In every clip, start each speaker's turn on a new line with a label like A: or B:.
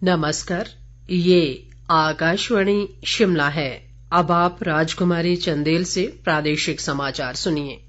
A: नमस्कार, ये आकाशवाणी शिमला है। अब आप राजकुमारी चंदेल से प्रादेशिक समाचार सुनिए।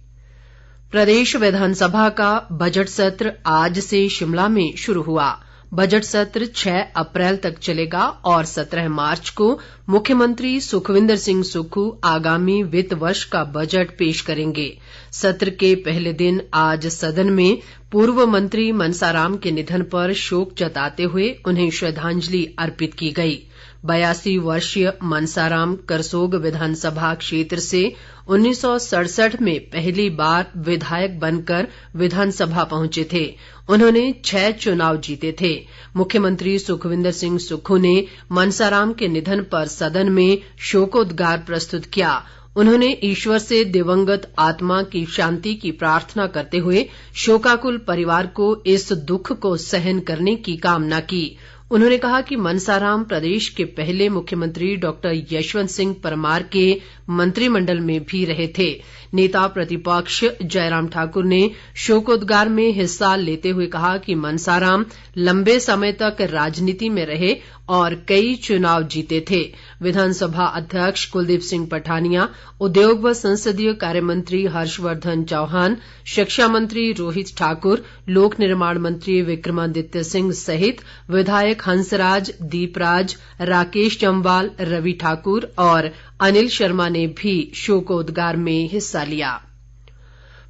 A: प्रदेश विधानसभा का बजट सत्र आज से शिमला में शुरू हुआ। बजट सत्र 6 अप्रैल तक चलेगा और 17 मार्च को मुख्यमंत्री सुखविंदर सिंह सुक्खू आगामी वित्त वर्ष का बजट पेश करेंगे। सत्र के पहले दिन आज सदन में पूर्व मंत्री मनसाराम के निधन पर शोक जताते हुए उन्हें श्रद्धांजलि अर्पित की गई। 82 वर्षीय मनसाराम करसोग विधानसभा क्षेत्र से 1967 में पहली बार विधायक बनकर विधानसभा पहुंचे थे। उन्होंने 6 चुनाव जीते थे। मुख्यमंत्री सुखविंदर सिंह सुक्खू ने मनसाराम के निधन पर सदन में शोकोद्गार प्रस्तुत किया। उन्होंने ईश्वर से दिवंगत आत्मा की शांति की प्रार्थना करते हुए शोकाकुल परिवार को इस दुख को सहन करने की कामना की। उन्होंने कहा कि मनसाराम प्रदेश के पहले मुख्यमंत्री डॉक्टर यशवंत सिंह परमार के मंत्रिमंडल में भी रहे थे। नेता प्रतिपक्ष जयराम ठाकुर ने शोकोद्गार में हिस्सा लेते हुए कहा कि मनसाराम लंबे समय तक राजनीति में रहे और कई चुनाव जीते थे। विधानसभा अध्यक्ष कुलदीप सिंह पठानिया, उद्योग व संसदीय कार्य मंत्री हर्षवर्धन चौहान, शिक्षा मंत्री रोहित ठाकुर, लोक निर्माण मंत्री विक्रमादित्य सिंह सहित विधायक हंसराज, दीपराज, राकेश जम्वाल, रवि ठाकुर और अनिल शर्मा ने भी शोकोद्गार में हिस्सा लिया।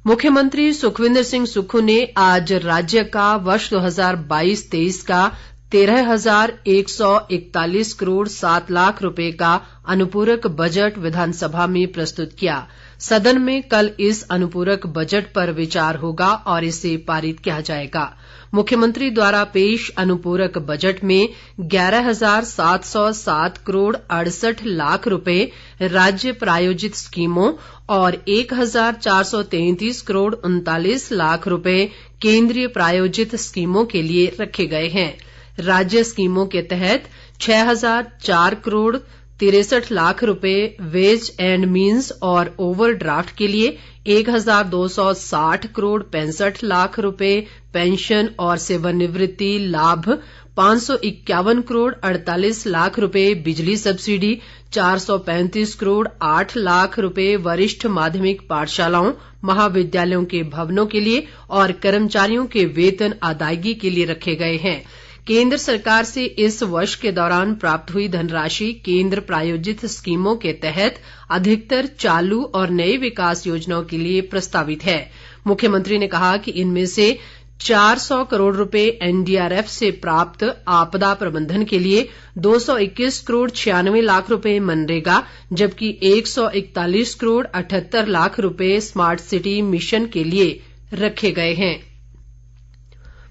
A: मुख्यमंत्री सुखविंदर सिंह सुक्खू ने आज राज्य का वर्ष 2022-23 का 13,141 करोड़ 7 लाख रुपए का अनुपूरक बजट विधानसभा में प्रस्तुत किया। सदन में कल इस अनुपूरक बजट पर विचार होगा और इसे पारित किया जाएगा। मुख्यमंत्री द्वारा पेश अनुपूरक बजट में 11,707 करोड़ 68 लाख रुपए राज्य प्रायोजित स्कीमों और 1,433 करोड़ 39 लाख रुपए केंद्रीय प्रायोजित स्कीमों के लिए रखे गए हैं। राज्य स्कीमों के तहत 6,004 करोड़ 63 लाख रुपए वेज एंड मीन्स और ओवरड्राफ्ट के लिए, 1,260 करोड़ 65 लाख रुपए पेंशन और सेवानिवृत्ति लाभ, 551 करोड़ 48 लाख रुपए बिजली सब्सिडी, 435 करोड़ 8 लाख रुपए वरिष्ठ माध्यमिक पाठशालाओं महाविद्यालयों के भवनों के लिए और कर्मचारियों के वेतन अदायगी के लिए रखे गए हैं। केंद्र सरकार से इस वर्ष के दौरान प्राप्त हुई धनराशि केंद्र प्रायोजित स्कीमों के तहत अधिकतर चालू और नई विकास योजनाओं के लिए प्रस्तावित है। मुख्यमंत्री ने कहा कि इनमें से 400 करोड़ रुपए एनडीआरएफ से प्राप्त आपदा प्रबंधन के लिए, 221 करोड़ 96 लाख रुपए मनरेगा, जबकि 141 करोड़ 78 लाख रुपए स्मार्ट सिटी मिशन के लिए रखे गए हैं।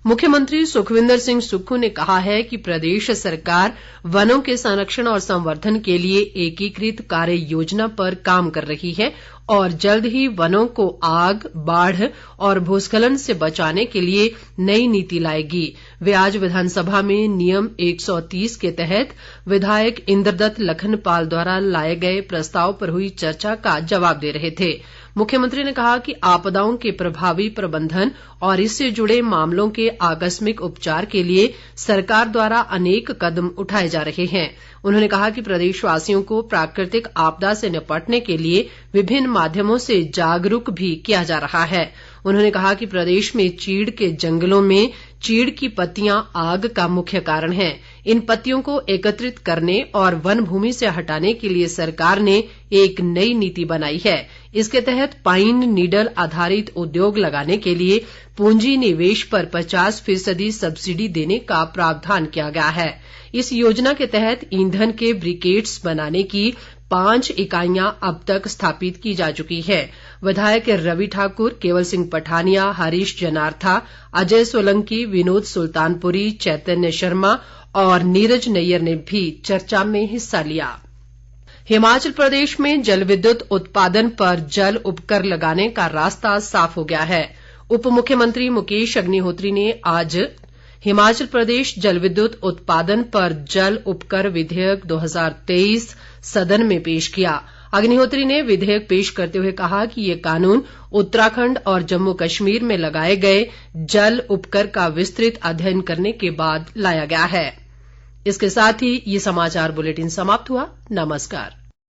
A: मुख्यमंत्री सुखविंदर सिंह सुक्खू ने कहा है कि प्रदेश सरकार वनों के संरक्षण और संवर्धन के लिए एकीकृत कार्य योजना पर काम कर रही है और जल्द ही वनों को आग, बाढ़ और भूस्खलन से बचाने के लिए नई नीति लाएगी। वे आज विधानसभा में नियम 130 के तहत विधायक इंद्रदत्त लखनपाल द्वारा लाए गए प्रस्ताव पर हुई चर्चा का जवाब दे रहे थे। मुख्यमंत्री ने कहा कि आपदाओं के प्रभावी प्रबंधन और इससे जुड़े मामलों के आकस्मिक उपचार के लिए सरकार द्वारा अनेक कदम उठाए जा रहे हैं। उन्होंने कहा कि प्रदेशवासियों को प्राकृतिक आपदा से निपटने के लिए विभिन्न माध्यमों से जागरूक भी किया जा रहा है। उन्होंने कहा कि प्रदेश में चीड़ के जंगलों में चीड़ की पत्तियां आग का मुख्य कारण है। इन पत्तियों को एकत्रित करने और वन भूमि से हटाने के लिए सरकार ने एक नई नीति बनाई है। इसके तहत पाइन नीडल आधारित उद्योग लगाने के लिए पूंजी निवेश पर 50% सब्सिडी देने का प्रावधान किया गया है। इस योजना के तहत ईंधन के ब्रिकेट्स बनाने की 5 इकाइयां अब तक स्थापित की जा चुकी है। विधायक रवि ठाकुर, केवल सिंह पठानिया, हरीश जनार्था, अजय सोलंकी, विनोद सुल्तानपुरी, चैतन्य शर्मा और नीरज नैयर ने भी चर्चा में हिस्सा लिया। हिमाचल प्रदेश में जल विद्युत उत्पादन पर जल उपकर लगाने का रास्ता साफ हो गया है। उप मुख्यमंत्री मुकेश अग्निहोत्री ने आज हिमाचल प्रदेश जल विद्युत उत्पादन पर जल उपकर विधेयक 2023 सदन में पेश किया। अग्निहोत्री ने विधेयक पेश करते हुए कहा कि ये कानून उत्तराखंड और जम्मू कश्मीर में लगाए गए जल उपकर का विस्तृत अध्ययन करने के बाद लाया गया है। इसके साथ ही ये समाचार बुलेटिन समाप्त हुआ। नमस्कार।